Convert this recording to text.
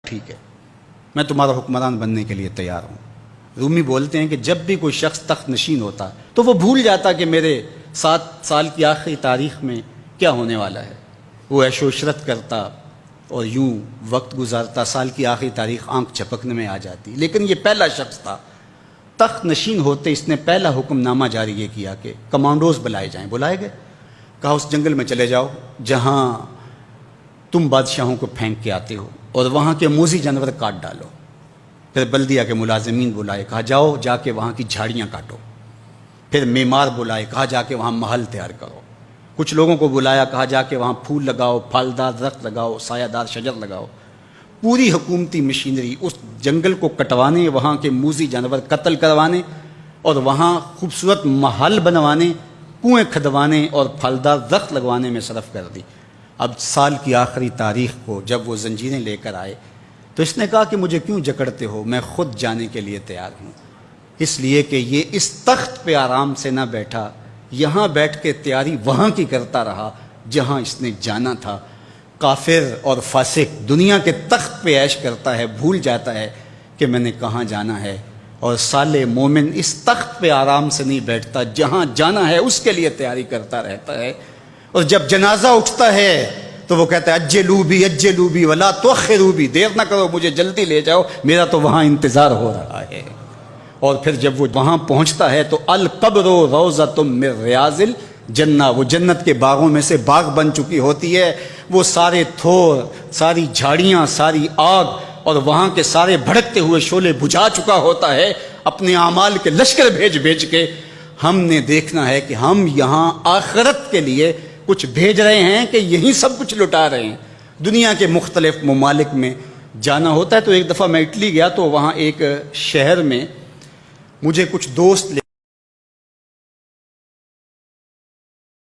ٹھیک ہے، میں تمہارا حکمران بننے کے لیے تیار ہوں۔ رومی بولتے ہیں کہ جب بھی کوئی شخص تخت نشین ہوتا تو وہ بھول جاتا کہ میرے 7 سال کی آخری تاریخ میں کیا ہونے والا ہے۔ وہ عیش و عشرت کرتا اور یوں وقت گزارتا، سال کی آخری تاریخ آنکھ جھپکنے میں آ جاتی۔ لیکن یہ پہلا شخص تھا، تخت نشین ہوتے اس نے پہلا حکم نامہ جاری یہ کیا کہ کمانڈوز بلائے جائیں۔ بلائے گئے، کہا اس جنگل میں چلے جاؤ جہاں تم بادشاہوں کو پھینک کے آتے ہو، اور وہاں کے موذی جانور کاٹ ڈالو۔ پھر بلدیہ کے ملازمین بلائے، کہا جاؤ جا کے وہاں کی جھاڑیاں کاٹو۔ پھر معمار بلائے، کہا جا کے وہاں محل تیار کرو۔ کچھ لوگوں کو بلایا، کہا جا کے وہاں پھول لگاؤ، پھلدار درخت لگاؤ، سایہ دار شجر لگاؤ۔ پوری حکومتی مشینری اس جنگل کو کٹوانے، وہاں کے موذی جانور قتل کروانے، اور وہاں خوبصورت محل بنوانے، کنویں کھدوانے اور پھلدار درخت لگوانے میں صرف کر دی۔ اب سال کی آخری تاریخ کو جب وہ زنجیریں لے کر آئے تو اس نے کہا کہ مجھے کیوں جکڑتے ہو، میں خود جانے کے لیے تیار ہوں۔ اس لیے کہ یہ اس تخت پہ آرام سے نہ بیٹھا، یہاں بیٹھ کے تیاری وہاں کی کرتا رہا جہاں اس نے جانا تھا۔ کافر اور فاسق دنیا کے تخت پہ عیش کرتا ہے، بھول جاتا ہے کہ میں نے کہاں جانا ہے، اور صالح مومن اس تخت پہ آرام سے نہیں بیٹھتا، جہاں جانا ہے اس کے لیے تیاری کرتا رہتا ہے۔ اور جب جنازہ اٹھتا ہے تو وہ کہتا ہے اجلوا بی ولا تؤخروا بی، دیر نہ کرو، مجھے جلدی لے جاؤ، میرا تو وہاں انتظار ہو رہا ہے۔ اور پھر جب وہ وہاں پہنچتا ہے تو القبر روضۃ من ریاض الجنہ، وہ جنت کے باغوں میں سے باغ بن چکی ہوتی ہے۔ وہ سارے تھور، ساری جھاڑیاں، ساری آگ اور وہاں کے سارے بھڑکتے ہوئے شعلے بجھا چکا ہوتا ہے، اپنے اعمال کے لشکر بھیج کے۔ ہم نے دیکھنا ہے کہ ہم یہاں آخرت کے لیے کچھ بھیج رہے ہیں کہ یہیں سب کچھ لٹا رہے ہیں۔ دنیا کے مختلف ممالک میں جانا ہوتا ہے۔ تو ایک دفعہ میں اٹلی گیا تو وہاں ایک شہر میں مجھے کچھ دوست